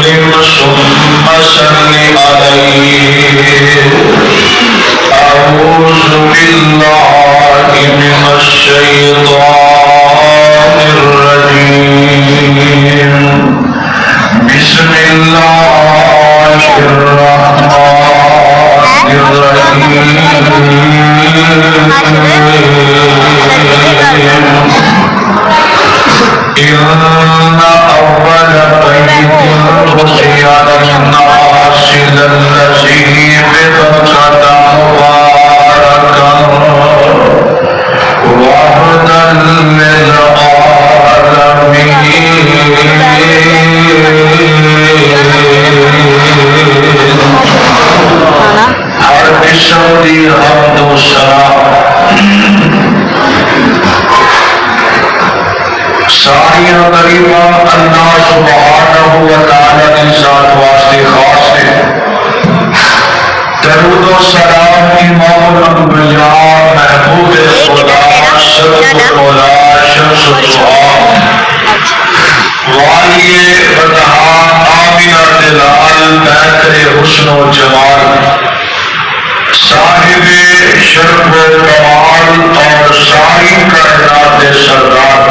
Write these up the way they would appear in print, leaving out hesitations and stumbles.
وسلم ثم صل عليه أعوذ بالله من الشيطان الرجيم بسم الله الرحمن الرحيم إن أول بيت وضع للناس للذي ببكة مباركا وهدى للعالمين ہر قسم دی حمد و ثنا ساریاں غریباں اللہ سبحانہ و تعالی کی ذات واسطے خاص ہے. درود و سلام امام الانبیاء محبوب خدا شرف مولا شمس الضحیٰ والی بدہا آمینہ دلال بہتر حسن و جمال صاحب شرف و کمال اور ساری کائنات سردار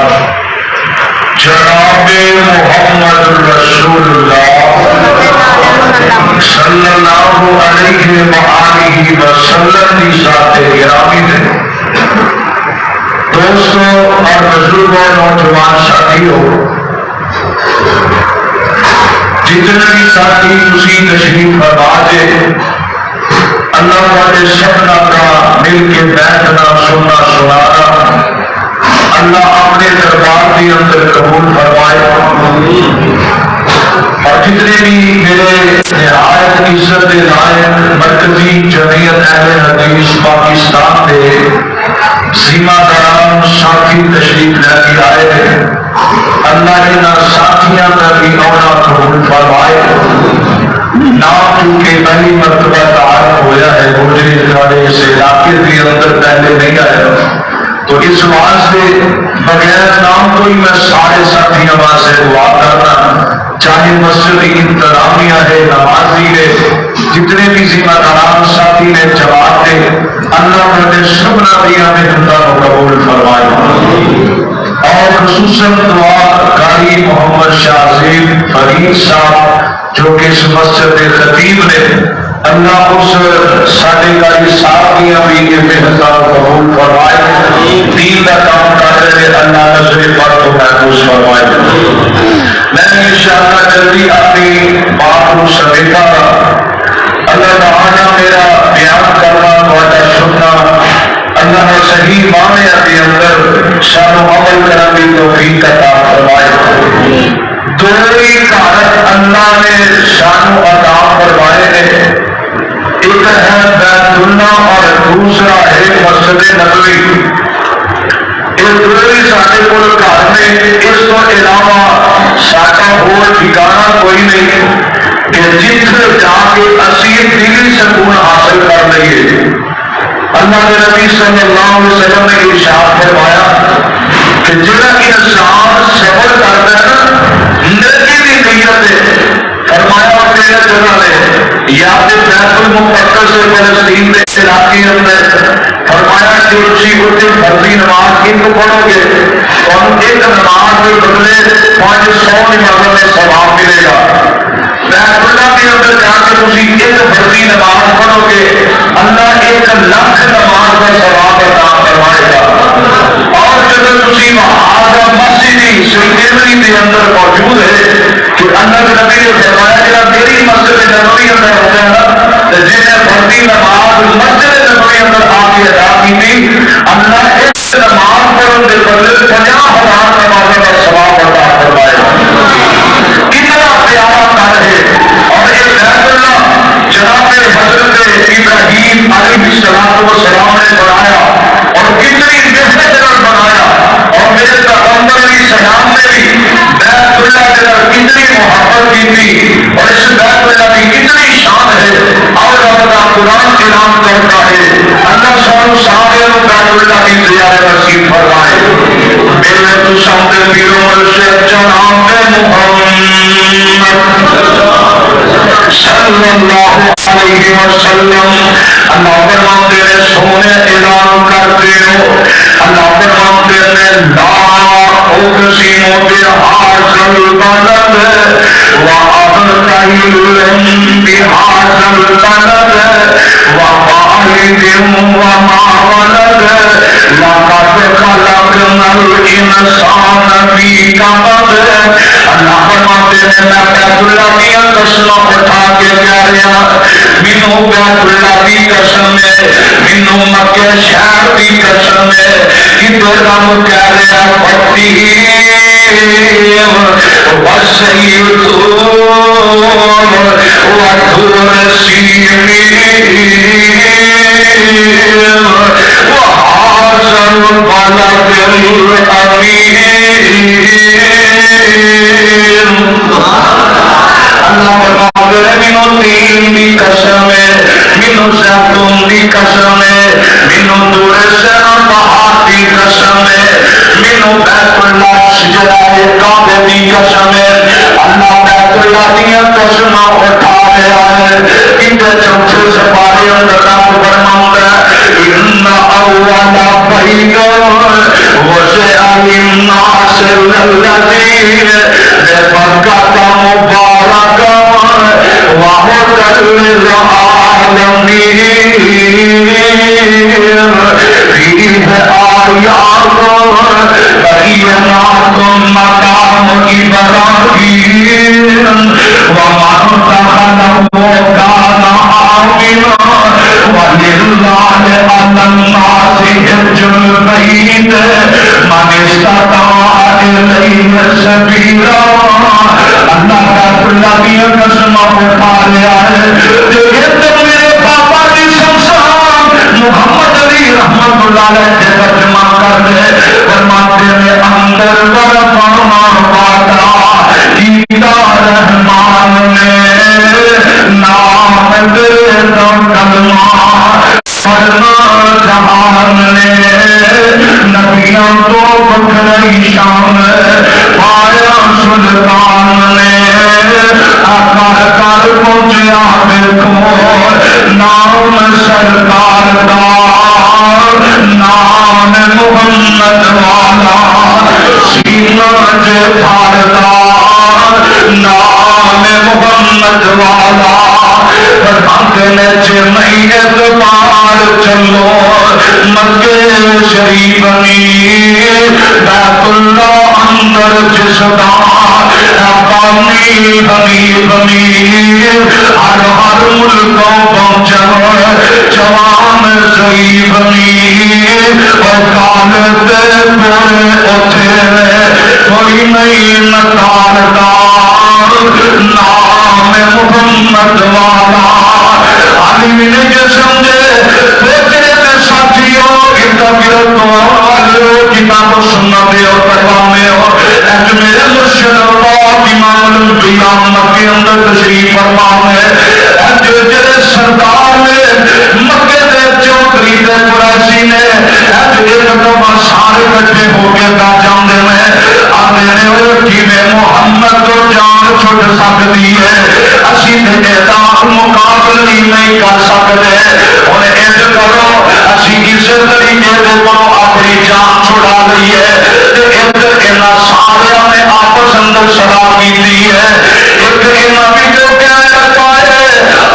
جناب محمد رسول اللہ صلی اللہ علیہ وآلہ وسلم کی ذات گرامی ہے. دوستوں اور بزرگوں نوجوان ساتھیوں جتنے بھی ساتھی تسی تشریف فرما دے اللہ والے سبنا کا مل کے بیٹھنا سننا سنانا اللہ اپنے دربار کے اندر قبول فرمائے. اور جتنے بھی میرے نہایت عزت لائق مرکزی جمعیت اہل حدیث پاکستان کے ذمہ داران ساتھی تشریف لے کے آئے ہیں اللہ ان ساتھیاں کا بھی آنا قبول فرمائے. نام چونکہ پہلی مرتبہ تعارف ہوا ہے مجھے اس علاقے کے اندر پہلے نہیں آیا تو اس واسطے بغیر نام کو ہی میں سارے ساتھیوں واسطے دعا کرنا چاہے مسجد انتظامیہ ہے نمازی ہے جتنے بھی ذمہ داران ساتھی نے جماعت ہے اللہ نے سبنا دیا میں خدا کو قبول فرمائے. اور خصوصاً دعا قاری محمد شاہ عظیم فرید صاحب جو کہ اس مسجد خطیب نے اللہ اس ساڑھے قاری صاحب دیا بھی یہ محضا قبول فرمائے. دین کا کام کر رہے اللہ نظر پر کو محفوظ فرمائے. میں انشاءاللہ جلدی اپنی بات کو سمیٹا گا. اللہ تعالیٰ میرا بیان کرنا تھوڑا سننا اللہ نے صحیح معنی کے اندر شان و عمل کرنے کی توفیق عطا فرمائے. دو ہی کارت اللہ نے شان و عطا فرمائے ہیں. ایک ہے بیت اللہ اور دوسرا ہے مسجد نبوی. یہ دونوں سارے کو گھر میں اس کو علاوہ ساڈا اور ٹھکانا کوئی نہیں کہ جتنے جا کے اسی دلی سکون حاصل کر لئیے. اللہ کے نبی صلی اللہ علیہ وسلم نے ارشاد فرمایا کہ جڑا انسان صبر کرتا ہے نا نیکی کی نیت ہے فرمایا میرے جگہ نے یا بیت المقدس سے فلسطین کے علاقے اندر فرمایا کہ اسی ہوتے فرضی نماز ان کو پڑھو گے اور ایک نماز کے بدلے 500 نمازوں میں ثواب ملے گا. بیت اللہ کے اندر جا کے اسی ایک فرضی نماز پڑھو گے اللہ 1 لاکھ نماز کا ثواب عطا فرمائے گا. اور جب تسی وہاں مسجد سلطنوی کے اندر موجود ہے کہ اللہ کے نبی نے فرمایا کہ میری مسجد نبوی اندر ہو گیا نا جنہیں فرضی نماز مسجد نبوی اندر آ کے ادا کی تھی اللہ اس نماز پڑھنے کے بدلے 50,000 نمازوں کا ثواب عطا فرمائے گا. کتنا پیارا گھر ہے. اور یہ بیت اللہ جناب حضرت ابراہیم علیہ السلام نے بنایا اور کتنی محنت بنایا. اور میرے پیغمبر علیہ السلام نے بھی بیت اللہ کے اندر کتنی محبت کی تھی اور اس بیت اللہ کی کتنی شان ہے. اور اللہ قرآن اعلان کرتا ہے اللہ سانو سارے بیت اللہ کی زیارت نصیب فرمائے. میرے تو سامنے پیروں سے جناب محمد صلی اللہ علیہ وسلم اللہ فرماتے ہیں سونے اعلان کرتے ہو اللہ فرماتے ہیں لا اقسم بہذا البلد وأبتهل بهذا البلد ووالد وما ولد لقد خلقنا الإنسان في كبد اللہ فرماتے ہیں میں بیت اللہ کی قسم اٹھا کے کہہ رہا مینوں بیت اللہ کی قسم ہے مینوں مکہ شہر کی قسم ہے ادھر رب کہہ رہا فتح وطور سینین وهذا البلد الأمين اللہ فرماتے ہیں مینوں تین دی قسم ہے مینوں زیتون دی قسم ہے مینوں طور سینا پہاڑ دی قسم ہے مینوں بیت اللہ شجرائے کعبے دی قسم ہے اللہ بیت اللہ دیا قسم اٹھا رہا ہے اندر چوتھے سپارے اندر رب فرماتا ہے ان اول بیت وسع للناس الذي ببركة مباركة وهدى للعالمين فيه آيات بينات مقام إبراهيم ومن دخله كان آمنا ولله على الناس حج البيت من استطاع إليه سبيلا اللہ کا اللہ کی قسم اٹھا لیا ہے میرے پاپا کی شمشان محمد علی رحمت اللہ علیہ کے ترجمہ کر دے فرماتے ہیں اندر ورفانا وادا کیتا رحمان نے نام دے دو کلمہ فرما جہان نے نبیوں تو بکھرائی شان پایا سلطان نے آکار کار پہنچیا دیکھو نام سرکار دا نام محمد والا سینہ جھار دا نام محمد والا فرماتے ہیں نہیں اعتبار چلو مکہ شریف میں بیت اللہ اندر جس دا پانی بمی ہر ہر ملکوں پہنچا جوان ضعیف اور کالتے پورے اتھے کوئی نہیں نکالتا نام محمد والا علی نے جو سمجھے بیٹے ساتھیوں کتاب و سنت اور پیغام اور میرے مرشد اللہ امام الانبیاء مکے اندر تشریف فرما ہے جڑے سردار نے مکے دے چوکری دے قریشی نے ایک دفعہ سارے کٹھے ہو کے بیٹھ جاندے میں آندے نے وہ کیویں محمد کو جان چھوڑ سکتی ہے اسی دے دار مقابلہ نہیں کر سکتے اور انج کرو اسی کسی طریقے دے کو اپنی جان چھڑا لی ہے ادھر انہاں سارے نے آپس اندر صلاح کی ہے ایک انہاں بھی جو کہہ رکھا ہے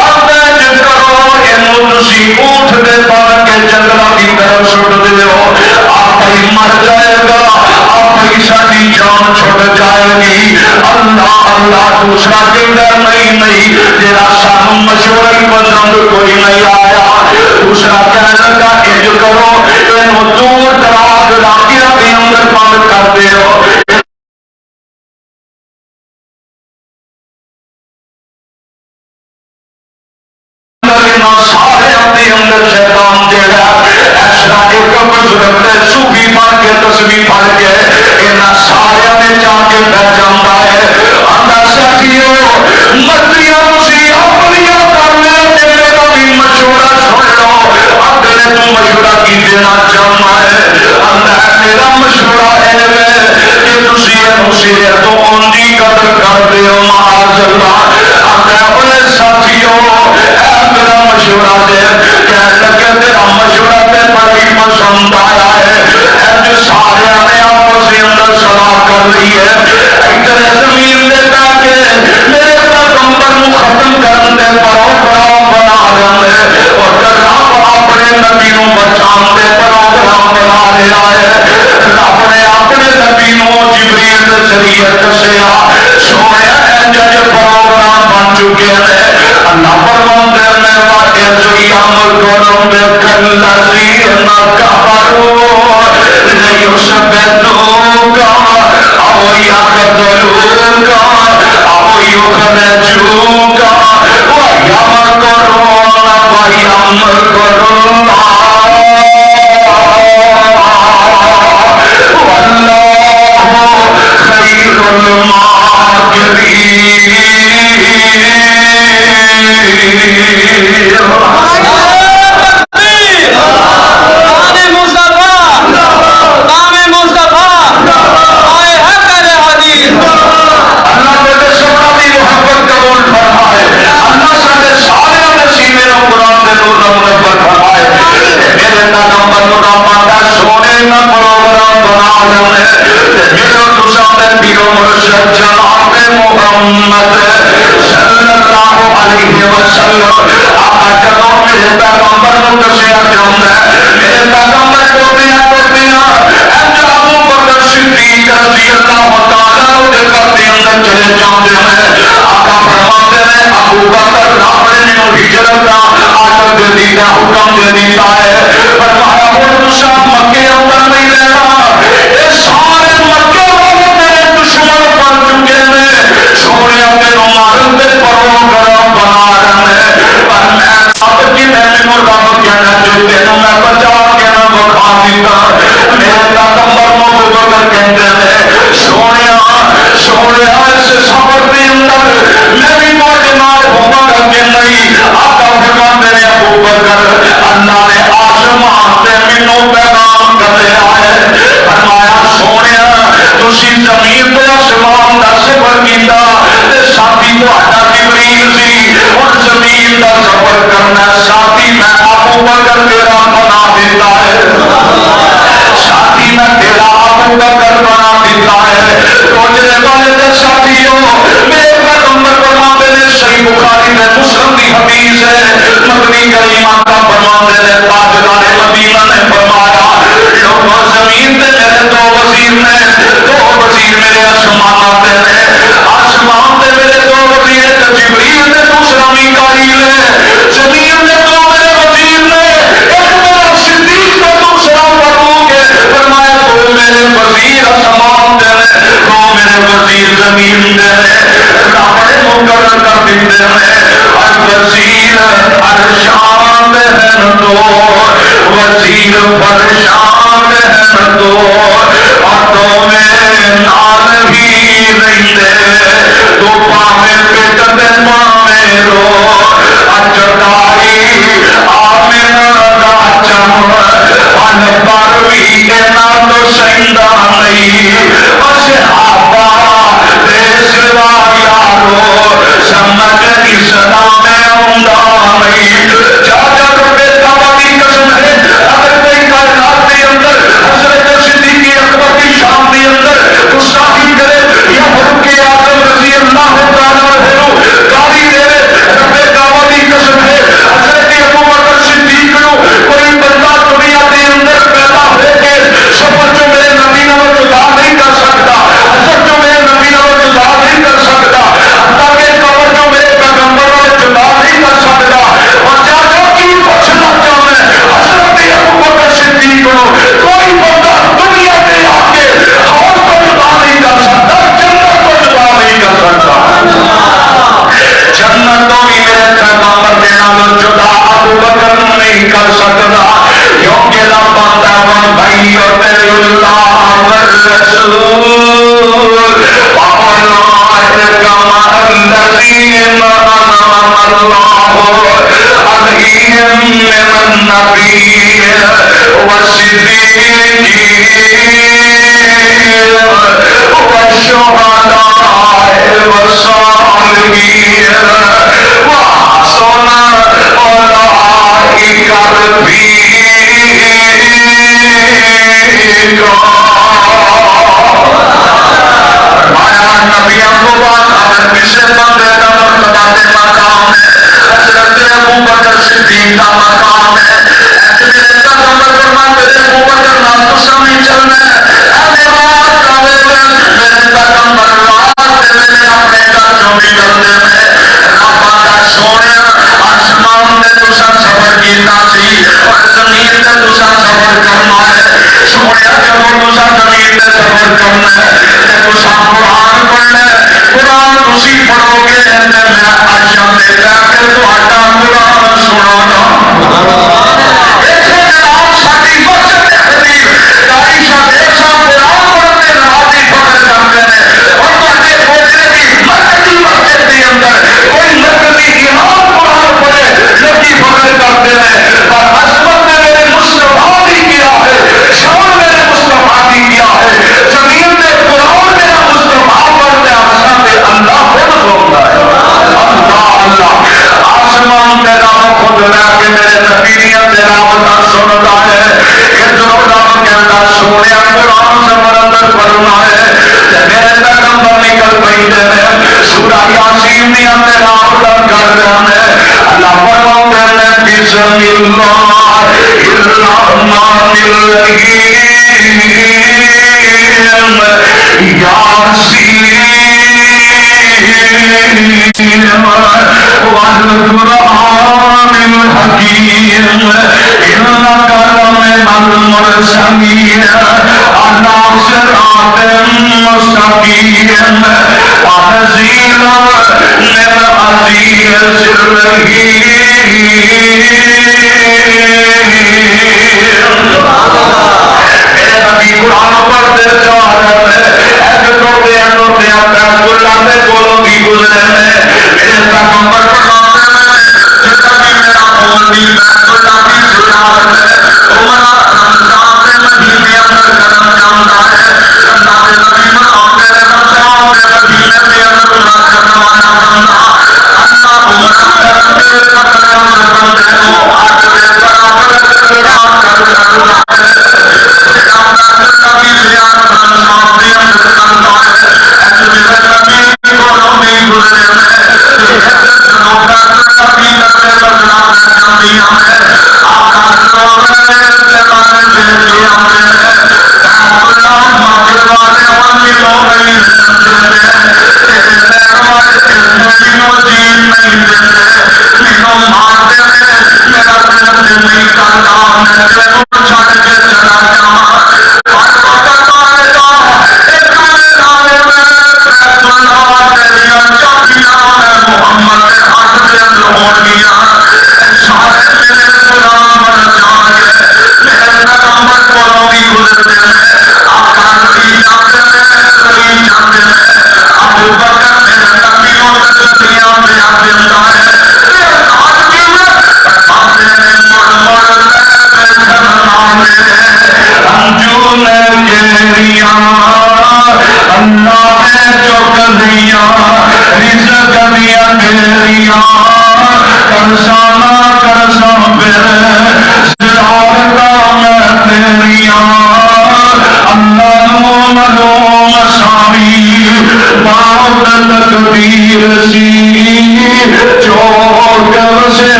اب انج کرو انہوں تسی اونٹ دے بن کے جنگلاں کی طرف چھوڑ دیو آپ ہی مر جائے گا آپ ہی ساری جان چھوڑ جائے گی اللہ اللہ دوسرا کہندا نہیں تیرا سانو مشورہ ہی پسند کوئی نہیں آیا دوسرا کہنے لگا انج کرو انہوں دور دراز علاقے کے اندر بند کر دیو سارے اپنے اندر شیطان جیڑا ایسا ایک بزرگ صوفی پڑھ کے تسبیح پڑھ کے انہاں سارے نے جا کے بیٹھ جاتا ہے آندا ساتھیو مردیاں تسی اپنیاں کر لے میرا بھی مشورہ سن لو اگلے تو مشورہ کی دینا چاہنا ہے آندا میرا مشورہ ہے کہ تسی سرے تو اونی قدر کر دیو معاذ اللہ آندا اے ساتھیو رہی ہے ادھر زمین دے تاکہ میرے پیغمبر کو ختم کرن دے پروگرام بنا رہے اور رب اپنے نبی نو بچان دے پروگرام بنا رہا ہے رب نے اپنے نبی نو جبریل دے ذریعے دسیا سونے جج پروگرام بن چکے ہیں اللہ فرماتے ہیں واقعہ جی عمل کروں میں کلذین کفروا لیثبتوک او یقتلوک او یخرجوک ویمکرون ویمکر اللہ واللہ خیر حکم دے دیتا ہے فرمایا وہ تسا مکے اندر نہیں رہنا یہ سارے مکے والے میرے دشمن بن چکے ہیں سونے تینوں مارن دے پروگرام بنا رہے ہیں پر میں رب کی مینوں رب کہنا جو تینوں میں بچا کے نہ بکھا دیتا میرے پیغمبر ابوبکر کہتے ہیں سونے اس سفر کے اندر میں بھی موجود ہوگا کہ نہیں آقا فرماتے ہیں ابوبکر اللہ نے آسمان سے مینوں پیغام کر دیا ہے فرمایا سونے تسی زمین تے آسمان دا سفر کیتا تے ساتھی تہاڈا جبریل سی ہن زمین دا سفر کرنا ساتھی میں ابوبکر تیرا بنا دیتا ہے ساتھی میں تیرا ابوبکر بنا دیتا ہے روزے والے دے ساتھیوں میرے پیغمبر فرماتے ہیں صحیح بخاری میں مسلم کی حدیث ہے مدنی کریمہ کا فرماتے ہیں تاجدار مدینہ نے فرمایا لوگوں زمین تے میرے دو وزیر میرے آسمان تے آسمان تے میرے دو وزیر جبریل نے دوسرا میکائیل ہے زمین نے دو میرے وزیر نے ایک میرا صدیق کا دوسرا فاروق ہے فرمایا دو میرے وزیر آسمان تے دو میرے وزیر زمین تے رب نے مقرر کر دیتے ہیں وزیر ارشاد ہے دو وزیر فرشاد ہے دو اور دو میں نال ہی رہتے تو پاوے پیٹ دے پاوے رو اچھائی آمین دا چم ان پر بھی اینا تو سہندا نہیں صحابہ دے سوا یارو سمجھ اسلام میں ہوندا نہیں جا جا روٹے دعوی کی قسم ہے اگر کوئی کائنات کے اندر حضرت صدیق اکبر کی شان کے اندر گستاخی کرے یا فاروق اعظم رضی اللہ تعالیٰ عنہ گالی دے رب دعوی کی قسم ہے حضرت ابوبکر صدیق کو کوئی بندہ دنیا کے اندر پیدا ہو کے سفر جو میرے نبی نال جدا نہیں کر سکتا حضرت جو میرے نبی نال جدا نہیں کر سکتا اللہ کے قبر جو میرے پیغمبر نال جدا نہیں کر سکتا اور جا جا کی پوچھنا چاہتا ہے حضرت ابوبکر صدیق کو کوئی بندہ دنیا کے آگے اور کو جدا نہیں کر سکتا جنت کو جدا نہیں کر سکتا جنت تو بھی میرے پیغمبر کے نال جدا ابوبکر نہیں کر سکتا کیونکہ رب آتا من بھائی اور تیرے اللہ والرسول کما الذین انعم اللہ علیہم من النبیین والصدیقین والشہداء والصالحین وحسن اولئک رفیقا کیتا سی اور زمین تے تساں سفر کرنا ہے سونے جب تساں زمین تے سفر کرنا ہے تے تساں قرآن پڑھنا ہے قرآن تسی پڑھو گے تے میں اچھا تے جا کے تہاڈا قرآن سنانا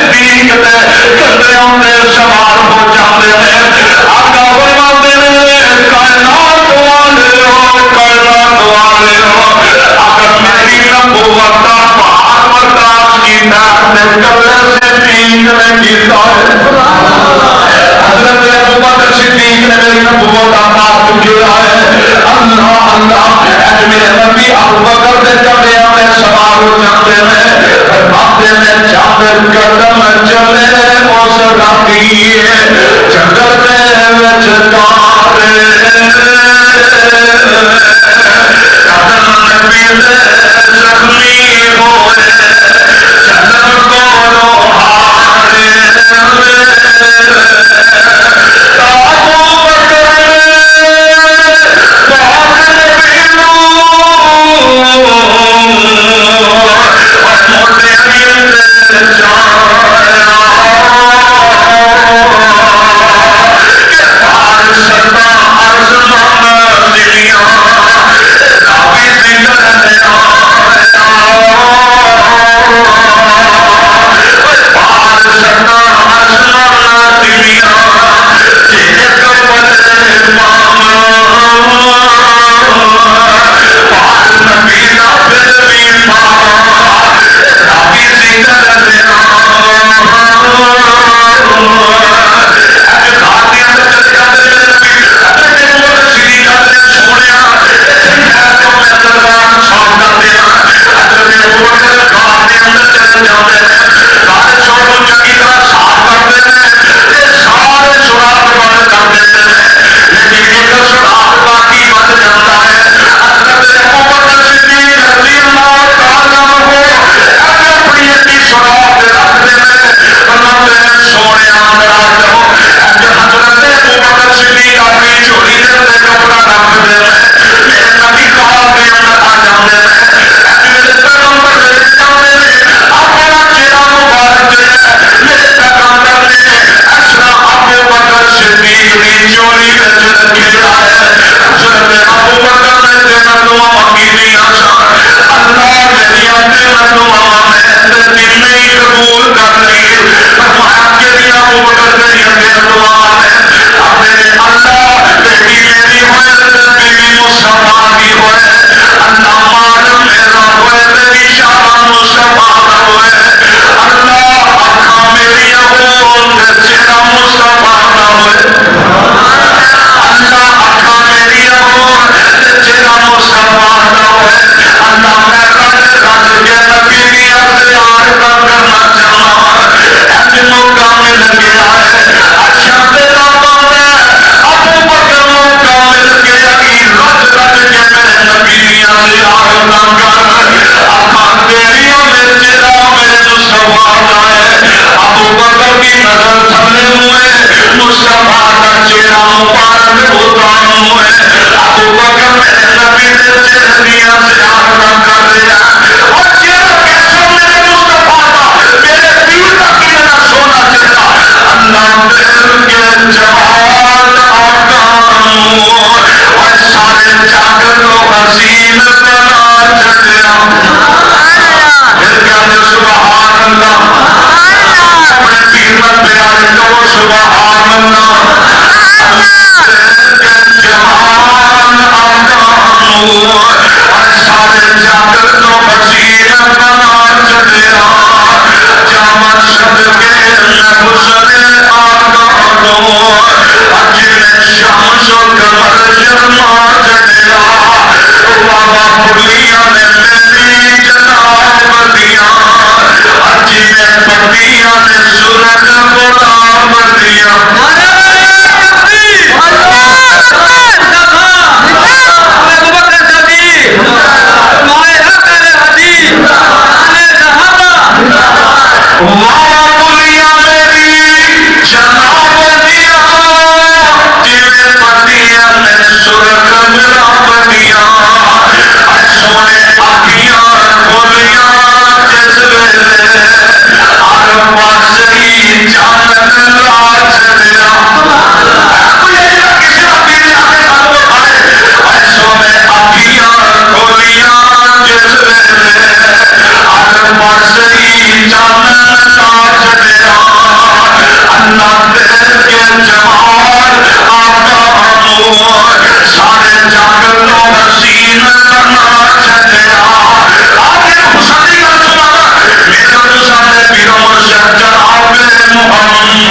صدیق دے کندریوں دے سوار ہو جاتے ہیں آقا فرماتے ہیں کائنات والے ہو اگر میری نبوت کا پہاڑ برداشت کیتا ہے کبر صدیق نے کیتا ہے حضرت ابوبکر صدیق نے میری نبوت کا پہاڑ کیا ہے اللہ اللہ اے میرے نبی ابوبکر دے کبریاں میں سوار ہو جاتے ہیں فرماتے ہیں جابر قدم چلے اس راتی جنگل میں وچکارے قدم نبی دے زخمی ہوئے جنم کو ہارے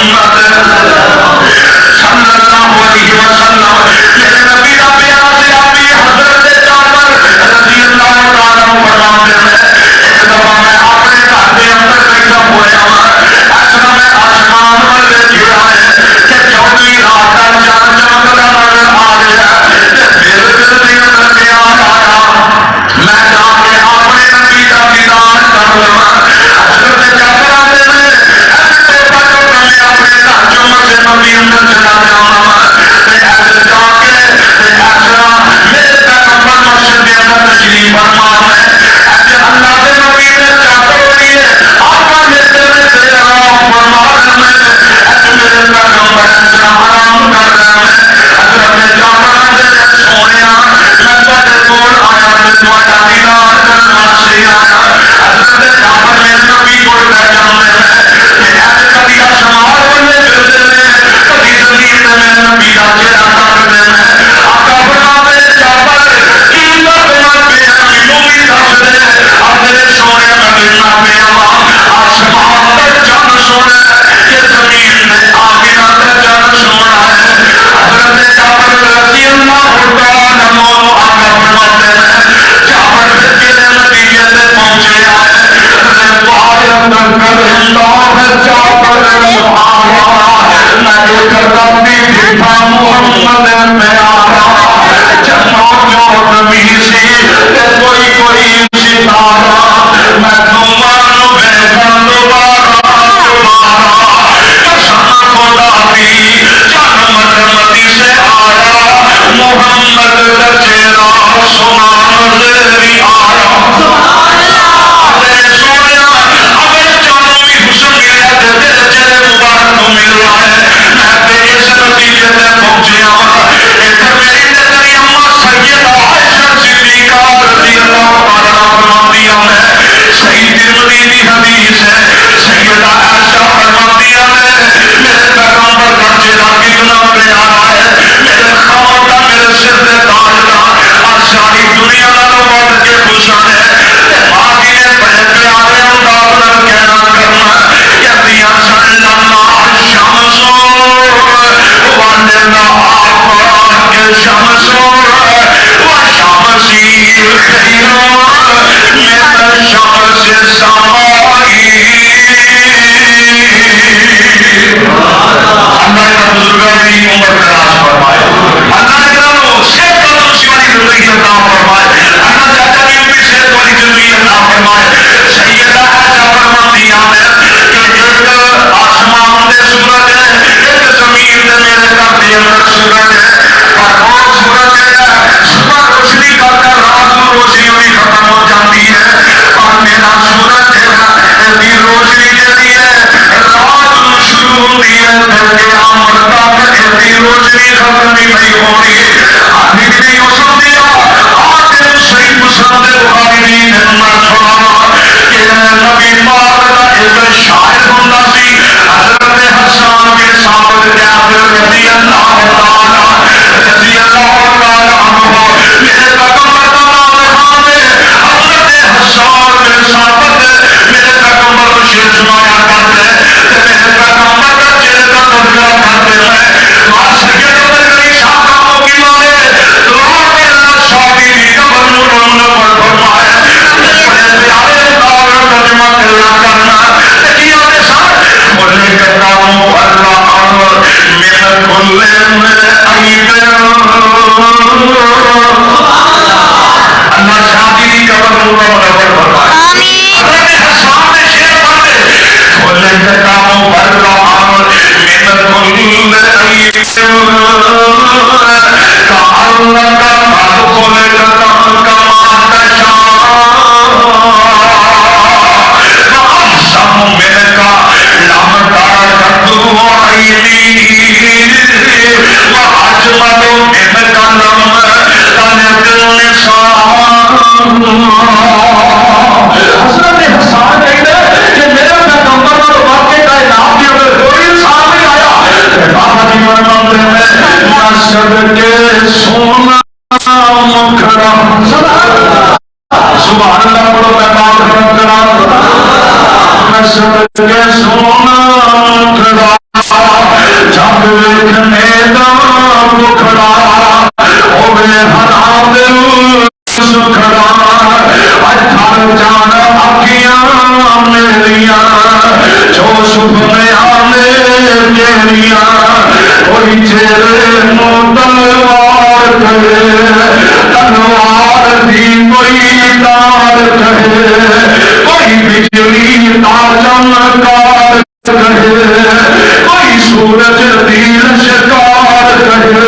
محمد صلی اللہ علیہ وسلم میرے نبی کا پیار سے ابھی حضرت جعفر رضی اللہ تعالیٰ فرماتے ہیں ایک دفعہ میں اپنے گھر کے اندر بیٹھا ہوا ایسا میں آسمان والے گرا ہے کہ چوتھی رات کا چاند چمکتا نظر آ گیا میرے دل کے اندر پیار آیا میں جا کے اپنے نبی کا دیدار کر لوں حضرت جعفر آتے ہیں اپنے گھر جو مسجد نبی اندر چلا جاؤں ایسے جا کے ایسا میرے پیغمبر مسجد کے اندر تشریف فرما ہے ایسے اللہ کے نبی نے چاہتے ہوئی ہے آقا لیتے میں تیرا فرما میں ایسے میرے پیغمبر ایسا آرام کر رہے ہیں حضرت جعفر آتے ہیں سونے میں تھوڑے کول آیا میں تھوڑا دیدار کرنا سے آیا حضرت جعفر میرے نبی کو پہچانتے ہیں ایسے کبھی آسمان والے گرتے ہیں کبھی زمین میں میرے نبی کا چہرہ تاکتے ہیں آقا فرماتے ہیں جعفر کی بات نہ پہ مینوں بھی دس دے اپنے سونے میں ملنا پہ آسمان پر چند سونا کہ زمین میں آخرت پر چند سونا ہے حضرت جعفر رضی اللہ تعالیٰ عنہ آقا فرماتے ہیں جعفر کے نتیجے سے پہنچے آئے پہاڑ اندر کر اللہ جعفر میں جو کرتا بھی دیکھا محمد میں آیا جنوں جو نبی سی کوئی ستارہ میں تمہارا بیٹھا دوبارہ قسم خدا دی جان مدی سے آیا محمد کا چہرہ سمان بھی آیا میاں جو شبہ میں آنے میاں کوئی چہرے نو تلوار کہے تلوار دی کوئی تار کہے کوئی بجلی تار چمکار کہے کوئی سورج دی لشکار کہے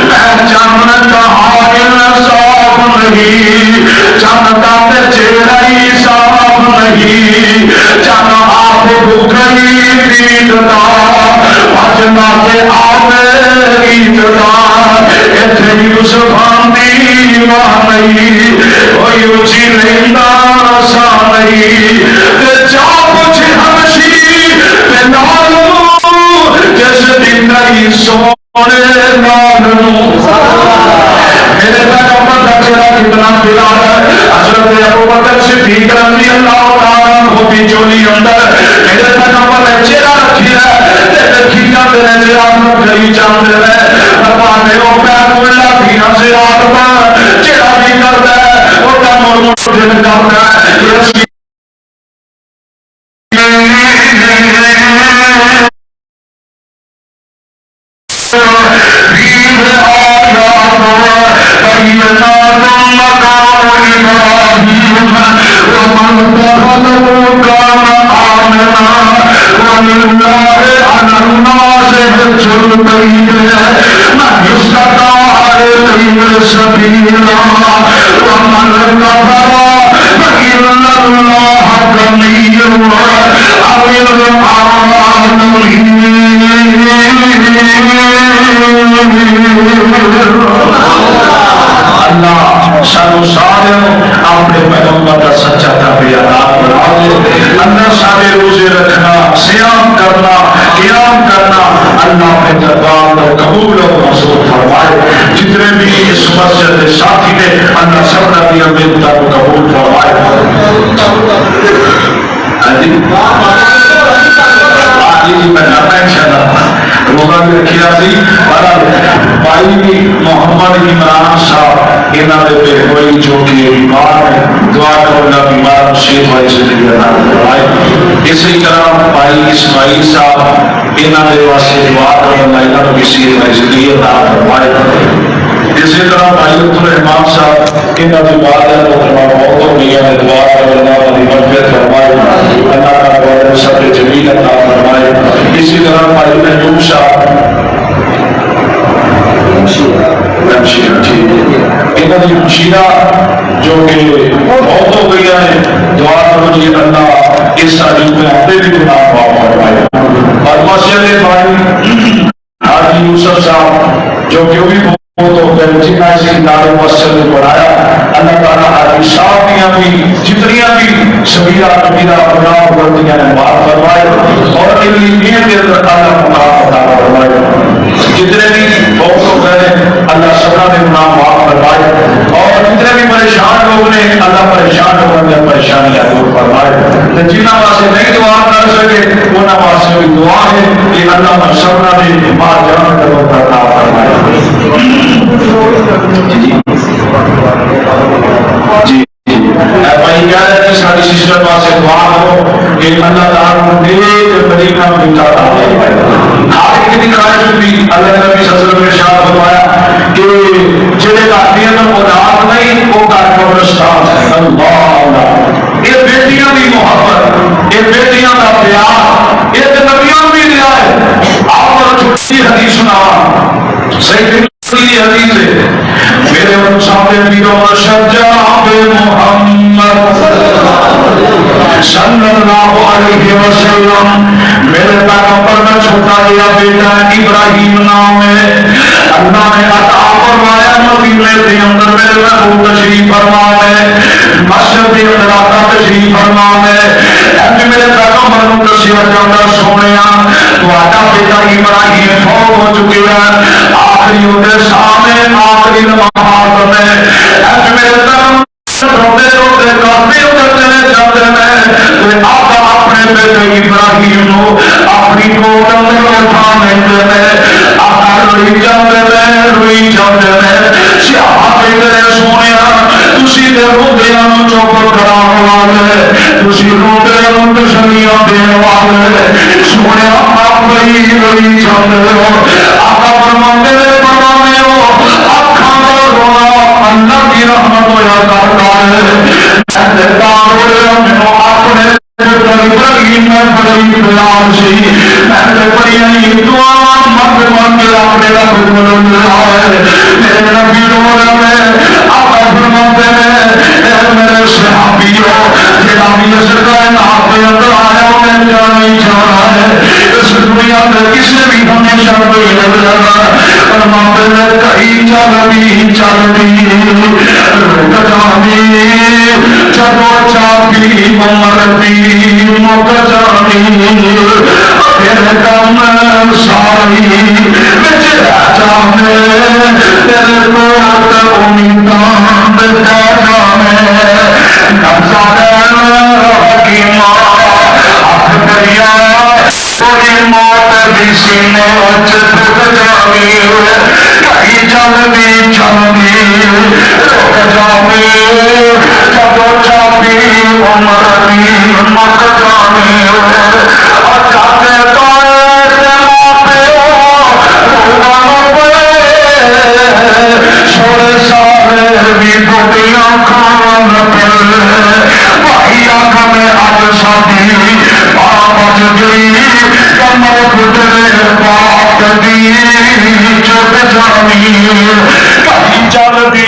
میں چند کہا انصاف نہیں چند کا چہرہ صاف نہیں چند آپ بھوکھی پیٹتا بجنا کے آنے گیتتا اتنے یوسفان دیوان نہیں کوئی اچھی لیندہ سا نہیں جا کچھ ہمشی پہ نالو جس دن نہیں سونے نالو میرے پیغمبر کا چہرہ کتنا پیارا ہے حضرت ابوبکر صدیق رضی اللہ تعالیٰ عنہ کی چولی اندر میرے پیغمبر نے چہرہ رکھی ہے دیکھی کا میرے چہرہ گئی چاند ہے فرمانے او پیر اللہ بھی سے آدم چہرہ بھی کرتا ہے وہ کا مرمت دن کرتا ہے اللہ سانو سارے اپنے پیغمبر کا سچا تابعدار بنا دے اللہ سارے روزے رکھنا صیام کرنا قیام کرنا اللہ اپنے دربار کو قبول اور منظور فرمائے جتنے بھی اس مسجد کے ساتھی نے اللہ سب نبی امینتا کو قبول فرمائے جی میں جانا انشاءاللہ روزہ بھی رکھیا سی بھائی محمد عمران صاحب انہاں دے پہ ہوئی جو کہ بیمار ہے دعا کرو اللہ بیمار شہید والی زندگی عطا فرمائے اسی طرح بھائی اسماعیل صاحب انہاں دے واسطے دعا کرو اللہ انہاں کو بھی شہید والی زندگی عطا فرمائے اسی طرح بھائی عبدالرحمان صاحب انہاں دی بات ہے تو بہت ہو گئی ہے دعا کرو اللہ کی مغفرت فرمائے اللہ کا بہت صبر جمیل عطا فرمائے اسی طرح بھائی محبوب صاحب شیرہ جو کہ بہت ہو گئی ہے دعا کرو جی اللہ اس تعلیم میں اپنے بھی گناہ معاف فرمائے اور مسجد بھائی حاجی یوسف صاحب جو کہ بھی بہت ہو گئے جنہیں ایسی ادارے مسجد نے بنایا اللہ تعالیٰ حاجی صاحب دیا بھی جتنیاں بھی سبیرہ کبیرہ گناہ غلطیاں نے معاف فرمائے اور ان لیے دے اندر اللہ معاف عطا فرمائے جتنے بھی بہت ہو گئے اللہ سب نے گناہ معاف فرمائے اور جتنے بھی پریشان لوگ نے اللہ پریشان لوگوں نے پریشانیاں دور فرمائے جنہاں واسطے نہیں دعا کر سکے انہاں واسطے بھی دعا ہے کہ اللہ سب نے ماں جان کرو عطا فرمائے جی بھائی کہہ رہے ہیں ساری سسٹر واسطے دعا کرو کہ اللہ تعالیٰ نیک طریقہ ملتا رہے ہر ایک کی خواہش بھی اللہ نبی صلی اللہ علیہ وسلم نے ارشاد فرمایا کہ جڑے کا دین اولاد نہیں وہ کا قبرستان ہے اللہ یہ بیٹیاں دی محبت یہ بیٹیاں دا پیار یہ تے نبیوں بھی دیا ہے آپ کو چھوٹی حدیث سناواں صحیح کی حدیث ہے میرے مسافر پیرو شجاع محمد صلی اللہ علیہ وسلم میرے پیغمبر میں چھوٹا یا بیٹا ابراہیم نام ہے اللہ نے عطا فرمایا مدینے کے اندر میرے محبوب تشریف فرما ہے مسجد کے اندر آقا تشریف فرما ہے میرے پیغمبر کو دسیا جاتا سونیا تہاڈا بیٹا ابراہیم فوت ہو چکے ہیں آخری ہوتے سامنے آخری لمحات میں میرے پیغمبر روتے روتے کافی اترتے جاتے ہیں آقا اپنے بیٹے ابراہیم کو اپنی کوٹ اندر اٹھانے میں آقا روئی جاتے ہیں صحابہ میرے سونیا تسی دے روندیاں نوں چپ کراؤ والے، تسی روندیاں نوں تسلیاں دین والے، سونے آپ بڑی بڑی جاندے ہو، آقا فرماندے نے فرمانے ہو آنکھاں دا رونا اللہ کی رحمت ہویا کرتا ہے، میں دار ہویا مینوں اپنے ابراہیم میں بڑی پیار سی، میں بڑی دعا مانگ مانگ کے اپنے رب کو منگا ہے، میرے نبی رونا میں آقا فرماتے ہیں اے میرے صحابیو جڑا بھی اس کائنات کے اندر آیا انہیں جانا ہی جانا ہے، اس دنیا میں کسی بھی ہمیشہ کوئی نہیں جانا، فرماتے ہیں کہیں چل بھی رک جانی جدو چاہتی مرتی مک جانی پھر کم ساری بچ جانے تیرے کوت امیدان بچا جانے نبزا حکیمہ ہاتھ دریا کوئی موت بھی سینے چک جانی کہیں جل بھی جانی رک جانی جدو چاہتی عمر مک جانی جاتے چھوڑے سارے بھی بوٹیاں کھان پل بھائی آنکھ میں اب ساتھی بج گئی کمر گزرے بات دی چپ جانی کہیں جلدی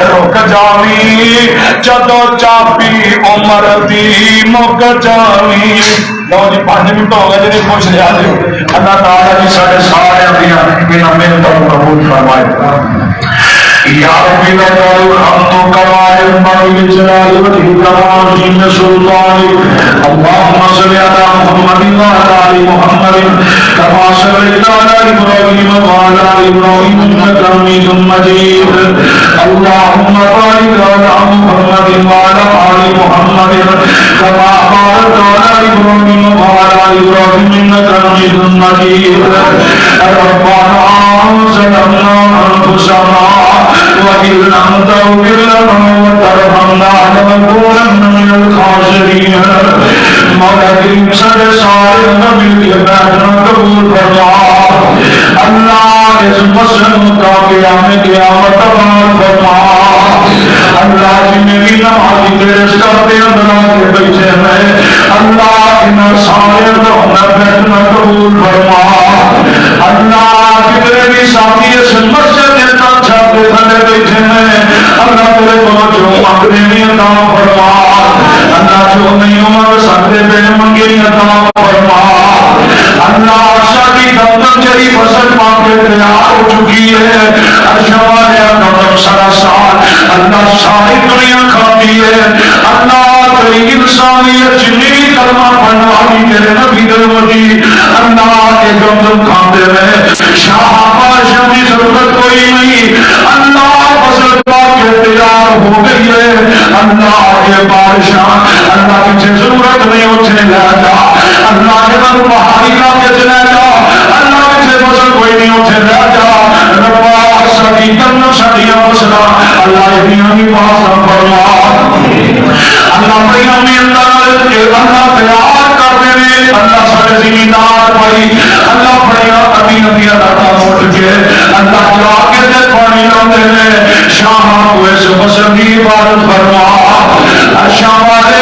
رک جانی جدو چاپی عمر دی مک جانی. لو جی 5 منٹ ہو گئے جی خوش رہا جی. اللہ تعالیٰ جی سارے سارے دیا محنتوں کو قبول فرمائے. یا ربی لکل حمد کما ينبغي لجلال وجهك وعظیم سلطانك. اللهم صل على محمد وعلى آل محمد كما صليت على إبراهيم وعلى آل إبراهيم إنك حميد مجيد. اللهم بارك على محمد وعلى آل محمد كما باركت على إبراهيم وعلى آل إبراهيم إنك حميد مجيد. ربنا ظلمنا أنفسنا وإن لم تغفر لنا وترحمنا لنكونن من الخاسرين. مولا کریم سارے سارے نبی کے بیٹھنا قبول فرما. اللہ اس مسلم کا قیامت فرما. اللہ جنہیں بھی نمازی تیرے سر کے اندر آ کے بیٹھے ہیں اللہ ان سارے کا بیٹھنا قبول فرما. اللہ جتنے بھی ساتھی اس مسجد کے چھت کے تھلے بیٹھے ہیں اللہ تیرے کو جو منگنے نہیں عطا فرما. اللہ جو نہیں مانگ سکتے بے منگے عطا فرما. اللہ شادی دفتر جی فصل پاک کے تیار ہو چکی ہے. ارشوائے دفتر سارا سال اللہ ساری دنیا کھاتی ہے. اللہ تیری انسانیت جنی کلمہ پڑھنے والی تیرے نبی دلوجی اللہ کے دم کھاتے رہے. شاہ بادشاہ کی ضرورت کوئی نہیں. اللہ فصل پاک کے تیار ہو گئی ہے. اللہ کے بادشاہ اللہ کی ضرورت نہیں اتنے لے جا. اللہ کے من پہاڑی کا کے لے جا. اللہ کے فصل کوئی نہیں اتنے لے جا. ربا سبھی کن سڑیاں مسئلہ اللہ کی پاس فرما. اللہ بڑی ہمیں اللہ تیار کرتے ہیں. اللہ سارے زمیندار بھائی اللہ بڑی ابھی ابھی اللہ اٹھ کے اللہ جا کے دے پانی لاتے ہیں. شاہ کو اس فصل کی عبادت فرما. شاہ والے